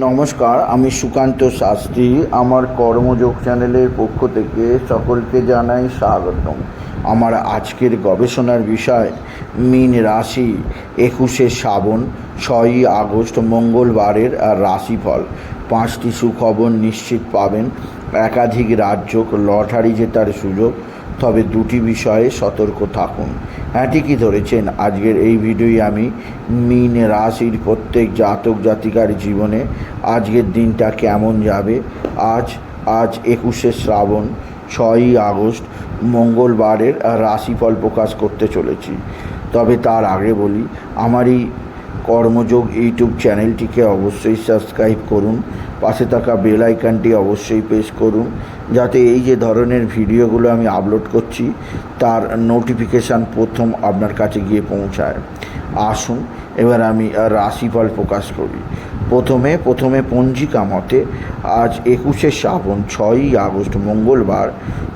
নমস্কার, আমি সুকান্ত শাস্ত্রী। আমার কর্মযোগ চ্যানেলের পক্ষ থেকে সকলকে জানাই স্বাগতম। আমার আজকের গবেষণার বিষয় মীন রাশি, 21শে শ্রাবণ, 6ই আগস্ট মঙ্গলবারের রাশিফল। 5টি সুখবর নিশ্চিত পাবেন। একাধিক রাজ্য লটারি জেতার সুযোগ, তবে দুটি বিষয়ে সতর্ক থাকুন। হ্যাঁ, ঠিকই ধরেছেন। আজকের এই ভিডিওয় আমি মীন রাশির প্রত্যেক জাতক জাতিকার জীবনে আজকের দিনটা কেমন যাবে, আজ 21শে শ্রাবণ, 6ই আগস্ট মঙ্গলবারের রাশিফল প্রকাশ করতে চলেছি। তবে তার আগে বলি, আমার এই কর্মযোগ ইউটিউব চ্যানেলটিকে অবশ্যই সাবস্ক্রাইব করুন, পাশে থাকা বেল আইকনটি অবশ্যই প্রেস করুন, যাতে এই যে ধরনের ভিডিওগুলো আমি আপলোড করছি তার নোটিফিকেশান প্রথম আপনার কাছে গিয়ে পৌঁছায়। আসুন এবার আমি রাশিফল প্রকাশ করি। প্রথমে পঞ্জিকা মতে আজ 21শে শ্রাবণ, 6ই আগস্ট মঙ্গলবার,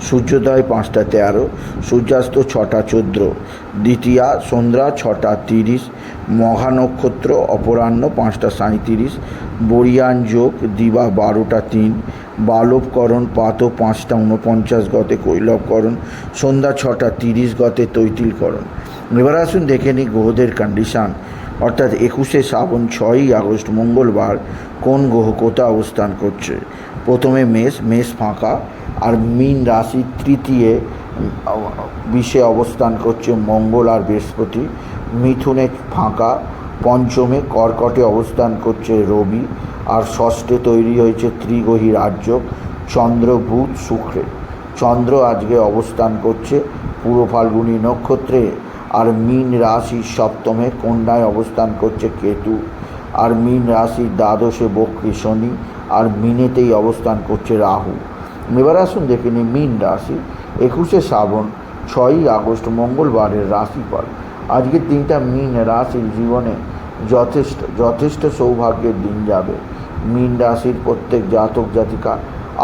সূর্যোদয় 5টা 13, সূর্যাস্ত 6টা 14, দ্বিতীয়া সন্ধ্যা 6টা 30, মঘা নক্ষত্র অপরাহ্ন 5টা 37, বরিয়ান যোগ দিবা 12টা 3, বালবকরণ পাত 5টা 49 গতে কৈলবকরণ, সন্ধ্যা 6টা 30 গতে তৈতিলকরণ। এবার আসুন দেখে নিই গ্রহদের কন্ডিশান, অর্থাৎ 21শে শ্রাবণ 6ই আগস্ট মঙ্গলবার কোন গ্রহ কোথা অবস্থান করছে। প্রথমে মেষ ফাঁকা, আর মীন রাশি তৃতীয় বিষে অবস্থান করছে মঙ্গল আর বৃহস্পতি। মিথুনে ফাঁকা, পঞ্চমে কর্কটে অবস্থান করছে রবি, আর ষষ্ঠে তৈরি হয়েছে ত্রিগ্রহী রাজ্য চন্দ্র বুধ শুক্রে। চন্দ্র আজকে অবস্থান করছে পূর্ব ফাল্গুনী নক্ষত্রে, আর মীন রাশির সপ্তমে কন্যায় অবস্থান করছে কেতু, আর মীন রাশির দ্বাদশে বক্রী শনি, আর মীনেতেই অবস্থান করছে রাহু। এবার আসুন দেখে নিই মীন রাশি 21শে শ্রাবণ 6ই আগস্ট মঙ্গলবারের রাশিফল। আজকের দিনটা মীন রাশির জীবনে যথেষ্ট সৌভাগ্যের দিন যাবে। মীন রাশির প্রত্যেক জাতক জাতিকা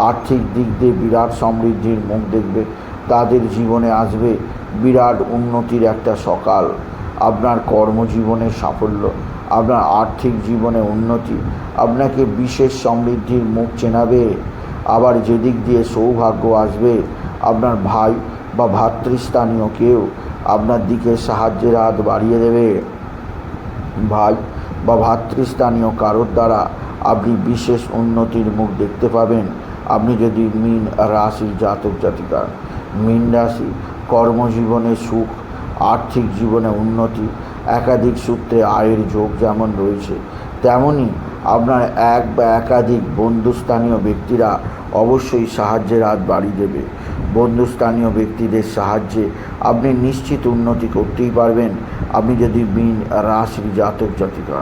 আর্থিক দিক দিয়ে বিরাট সমৃদ্ধির মুখ দেখবে। তাদের জীবনে আসবে বিরাট উন্নতির একটা সকাল। আপনার কর্মজীবনের সাফল্য, আপনার আর্থিক জীবনে উন্নতি আপনাকে বিশেষ সমৃদ্ধির মুখ চেনাবে। আবার যেদিক দিয়ে সৌভাগ্য আসবে, আপনার ভাই বা ভাতৃস্থানীয় কেউ আপনার দিকে সাহায্যের হাত বাড়িয়ে দেবে। ভাই বা ভাতৃস্থানীয় কারোর দ্বারা আপনি বিশেষ উন্নতির মুখ দেখতে পাবেন। আপনি যদি মীন রাশির জাতক জাতিকা। মীন রাশি কর্মজীবনে সুখ, আর্থিক জীবনে উন্নতি, একাধিক সূত্রে আয়ের যোগ যেমন রয়েছে, তেমনই আপনার এক বা একাধিক বন্ধুস্থানীয় ব্যক্তিরা অবশ্যই সাহায্যের হাত বাড়িয়ে দেবে। বন্ধুস্থানীয় ব্যক্তিদের সাহায্যে আপনি নিশ্চিত উন্নতি করতেই পারবেন, আপনি যদি মীন রাশির জাতক জাতিকা।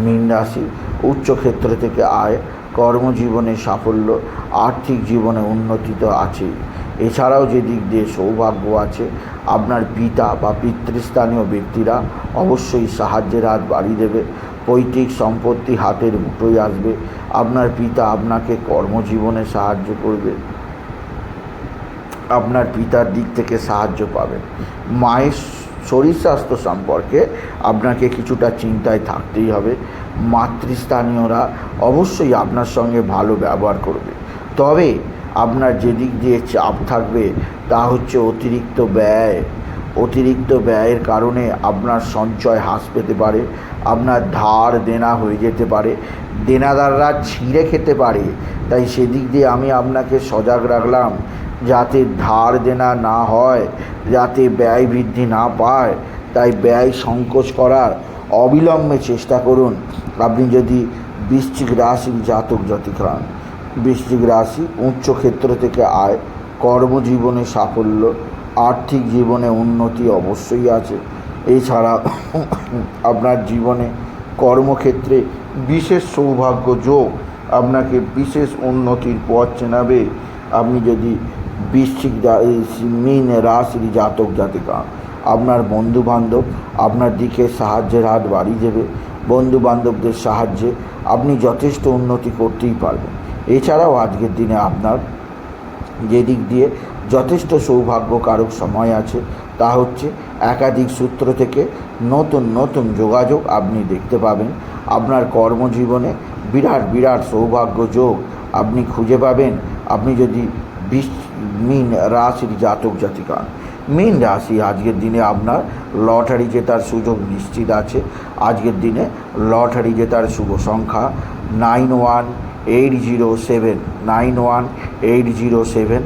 মীন রাশি উচ্চক্ষেত্র থেকে আয়, কর্মজীবনে সাফল্য, আর্থিক জীবনে উন্নতি তো আছেই। এছাড়াও যে দিক দিয়ে সৌভাগ্য আছে, আপনার পিতা বা পিতৃস্থানীয় ব্যক্তিরা অবশ্যই সাহায্যের হাত বাড়িয়ে দেবে। পৈতৃক সম্পত্তি হাতের মুঠোয় আসবে। আপনার পিতা আপনাকে কর্মজীবনে সাহায্য করবে, আপনার পিতার দিক থেকে সাহায্য পাবেন। মায়ের শরীর স্বাস্থ্য সম্পর্কে আপনাকে কিছুটা চিন্তায় থাকতেই হবে। মাতৃস্থানীয়রা অবশ্যই আপনার সঙ্গে ভালো ব্যবহার করবে, তবে আপনার যেদিক দিয়ে চাপ থাকবে তা হচ্ছে অতিরিক্ত ব্যয়। অতিরিক্ত ব্যয়ের কারণে আপনার সঞ্চয় হ্রাস পেতে পারে, আপনার ধার দেনা হয়ে যেতে পারে, দেনাদাররা ছিঁড়ে খেতে পারে। তাই সেদিক দিয়ে আমি আপনাকে সজাগ রাখলাম, যাতে ধার দেনা না হয়, যাতে ব্যয় বৃদ্ধি না পায়। তাই ব্যয় সংকোচ করার অবিলম্বে চেষ্টা করুন। আপনি যদি বৃশ্চিক রাশির জাতক জাতিকা। বৃশ্চিক রাশি উচ্চক্ষেত্র থেকে আয়, কর্মজীবনে সাফল্য, আর্থিক জীবনে উন্নতি অবশ্যই আছে। এছাড়া আপনার জীবনে কর্মক্ষেত্রে বিশেষ সৌভাগ্য যোগ আপনাকে বিশেষ উন্নতির পথ চেনাবে। আপনি যদি বৃশ্চিক মীন রাশির জাতক জাতিকা। আপনার বন্ধুবান্ধব আপনার দিকে সাহায্যের হাত বাড়িয়ে দেবে। বন্ধুবান্ধবদের সাহায্যে আপনি যথেষ্ট উন্নতি করতেই পারবেন। এছাড়াও আজকের দিনে আপনার যে দিক দিয়ে যথেষ্ট সৌভাগ্যকারক সময় আছে, তা হচ্ছে একাধিক সূত্র থেকে নতুন নতুন যোগাযোগ আপনি দেখতে পাবেন। আপনার কর্মজীবনে বিরাট বিরাট সৌভাগ্য যোগ আপনি খুঁজে পাবেন। আপনি যদি মীন রাশির জাতক জাতিকা। মীন রাশি, আজকের দিনে আপনার লটারি জেতার সুযোগ নিশ্চিত আছে। আজকের দিনে লটারি জেতার শুভ সংখ্যা 91807, 91807,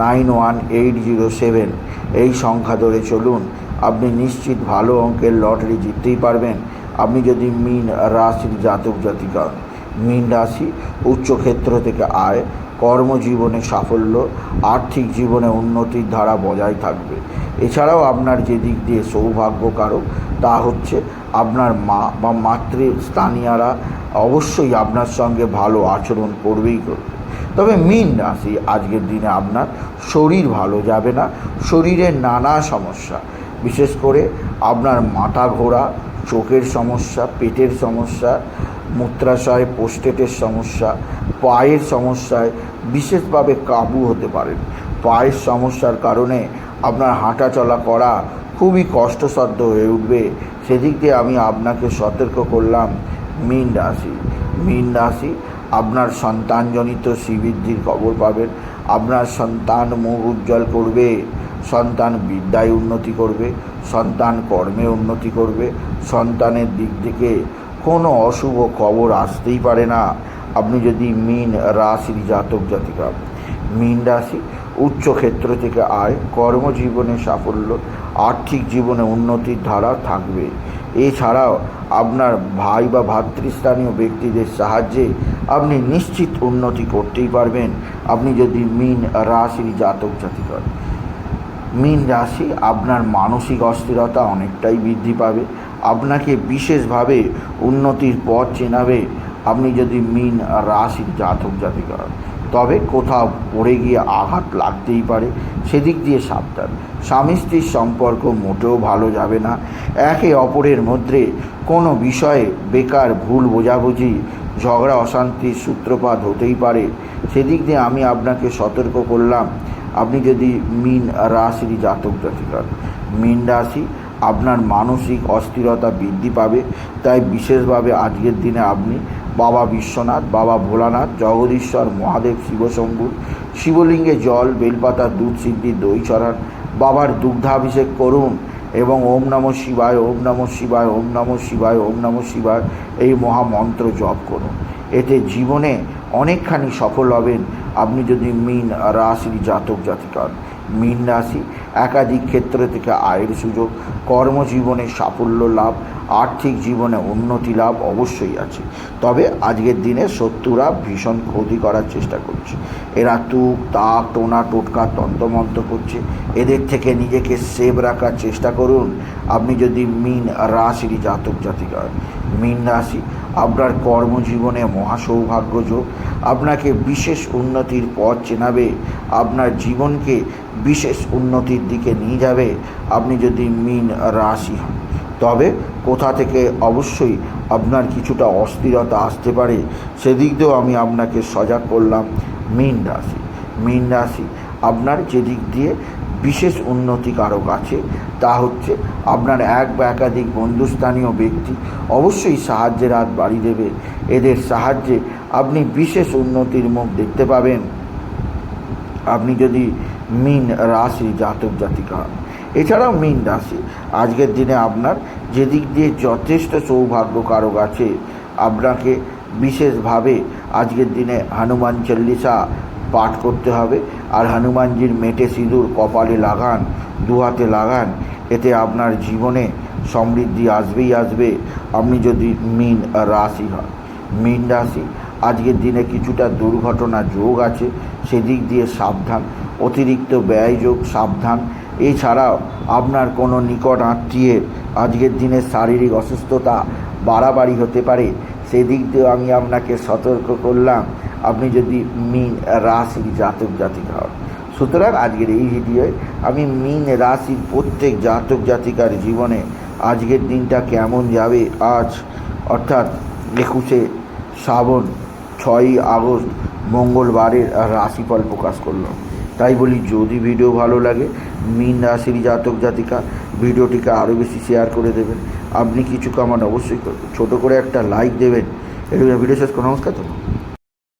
91807। এই সংখ্যা ধরে চলুন, আপনি নিশ্চিত ভালো অঙ্কের লটারি জিততেই পারবেন। আপনি যদি মীন রাশির জাতক জাতিকা। মীন রাশি, উচ্চক্ষেত্র থেকে আয়, কর্মজীবনে সাফল্য, আর্থিক জীবনে উন্নতির ধারা বজায় থাকবে। এছাড়াও আপনার যে দিক দিয়ে সৌভাগ্যকারক তা হচ্ছে আপনার মা বা মাতৃস্থানীয়রা অবশ্যই আপনার সঙ্গে ভালো আচরণ করবেই করবে। তবে মীন রাশি, আজকের দিনে আপনার শরীর ভালো যাবে না। শরীরের নানা সমস্যা, বিশেষ করে আপনার মাথা ঘোরা, চোখের সমস্যা, পেটের সমস্যা, মূত্রাশয় প্রোস্টেটের সমস্যা, পায়ের সমস্যায় বিশেষভাবে কাবু হতে পারেন। পায়ের সমস্যার কারণে আপনার হাঁটা চলা করা খুবই কষ্টসাধ্য হয়ে উঠবে। সেদিক দিয়ে আমি আপনাকে সতর্ক করলাম। মীন রাশি, মীন রাশি, আপনার সন্তানজনিত শ্রীবৃদ্ধির খবর পাবেন। আপনার সন্তান মুখ উজ্জ্বল করবে, সন্তান বিদ্যায় উন্নতি করবে, সন্তান কর্মে উন্নতি করবে। সন্তানের দিক থেকে কোনো অশুভ খবর আসতেই পারে না। আপনি যদি মীন রাশির জাতক জাতিকা। মীন রাশি, উচ্চক্ষেত্র থেকে আয়, কর্মজীবনে সাফল্য, আর্থিক জীবনে উন্নতির ধারা থাকবে। এছাড়াও আপনার ভাই বা ভাতৃস্থানীয় ব্যক্তিদের সাহায্যে আপনি নিশ্চিত উন্নতি করতেই পারবেন। আপনি যদি মীন রাশির জাতক জাতিকা। মীন রাশি, আপনার মানসিক অস্থিরতা অনেকটাই বৃদ্ধি পাবে। আপনাকে বিশেষভাবে উন্নতির পথ চেনাবে আপনি যদি মীন রাশির জাতক জাতিকা। তবে কোথাও পড়ে গিয়ে আঘাত লাগতেই পারে, সেদিক দিয়ে সাবধান। স্বামী স্ত্রীর সম্পর্ক মোটেও ভালো যাবে না। একে অপরের মধ্যে কোনো বিষয়ে বেকার ভুল বোঝাবুঝি, ঝগড়া অশান্তির সূত্রপাত হতেই পারে। সেদিক দিয়ে আমি আপনাকে সতর্ক করলাম। আপনি যদি মীন রাশির জাতক জাতিকা। মীন রাশি, আপনার মানসিক অস্থিরতা বৃদ্ধি পাবে। তাই বিশেষভাবে আজকের দিনে আপনি বাবা বিশ্বনাথ, বাবা ভোলানাথ, জগদীশ্বর মহাদেব, শিবশম্ভুর শিবলিঙ্গে জল, বেলপাতা, দুধ সিদ্ধি, দই চড়ান, বাবার দুগ্ধাভিষেক করুন এবং ওম নমঃ শিবায়, ওম নমঃ শিবায়, ওম নমঃ শিবায়, ওম নমঃ শিবায় এই মহামন্ত্র জপ করুন। এতে জীবনে অনেকখানি সফল হবেন আপনি যদি মীন রাশির জাতক জাতিকা। মীন রাশি, একাধিক ক্ষেত্র থেকে আয়ের সুযোগ, কর্মজীবনে সাফল্য লাভ, আর্থিক জীবনে উন্নতি লাভ অবশ্যই আছে। তবে আজকের দিনে শত্রুরা ভীষণ ক্ষতি করার চেষ্টা করছে। এরা তুক তাক টোনা টোটকা তন্ত্রমন্ত্র করছে। এদের থেকে নিজেকে সেভ রাখার চেষ্টা করুন আপনি যদি মীন রাশির জাতক জাতিকা। মীন রাশি, আপনার কর্মজীবনে মহাসৌভাগ্য যোগ আপনাকে বিশেষ উন্নতির পথ চেনাবে। আপনার জীবনকে বিশেষ উন্নতির দিকে নিয়ে যাবে আপনি যদি মীন রাশি হন। তবে কোথা থেকে অবশ্যই আপনার কিছুটা অস্থিরতা আসতে পারে, সেদিক দিয়েও আমি আপনাকে সজাগ করলাম। মীন রাশি, মীন রাশি, আপনার যে দিক দিয়ে বিশেষ উন্নতিকারক আছে তা হচ্ছে আপনার এক বা একাধিক বন্ধুস্থানীয় ব্যক্তি অবশ্যই সাহায্যের হাত বাড়িয়ে দেবে। এদের সাহায্যে আপনি বিশেষ উন্নতির মুখ দেখতে পাবেন আপনি যদি মীন রাশি জাতক জাতিকা হন। এছাড়াও মীন রাশি, আজকের দিনে আপনার যে দিক দিয়ে যথেষ্ট সৌভাগ্যকারক আছে, আপনাকে বিশেষভাবে আজকের দিনে হনুমান চল্লিশা পাঠ করতে হবে। আর হনুমানজির মেটে সিঁদুর কপালে লাগান, দুহাতে লাগান। এতে আপনার জীবনে সমৃদ্ধি আসবেই আসবে আপনি যদি মীন রাশি হন। মীন রাশি, আজকের দিনে কিছুটা দুর্ঘটনা যোগ আছে, সেদিক দিয়ে সাবধান। অতিরিক্ত ব্যয় যোগ, সাবধান। এছাড়াও আপনার কোনো নিকট আত্মীয়ের আজকের দিনে শারীরিক অসুস্থতা বাড়াবাড়ি হতে পারে, সেদিক দিয়েও আমি আপনাকে সতর্ক করলাম আপনি যদি মীন রাশির জাতক জাতিকা হন। সুতরাং আজকের এই ভিডিওয় আমি মীন রাশির প্রত্যেক জাতক জাতিকার জীবনে আজকের দিনটা কেমন যাবে আজ অর্থাৎ 21শে শ্রাবণ 6ই আগস্ট মঙ্গলবারের রাশিফল প্রকাশ করলাম। তাই বলি, যদি ভিডিও ভালো লাগে মীন রাশির জাতক জাতিকা, ভিডিওটিকে আরও বেশি শেয়ার করে দেবেন। আপনি কিছু কামান অবশ্যই করবেন, ছোটো করে একটা লাইক দেবেন। এটা ভিডিও শেষ করো। নমস্কার।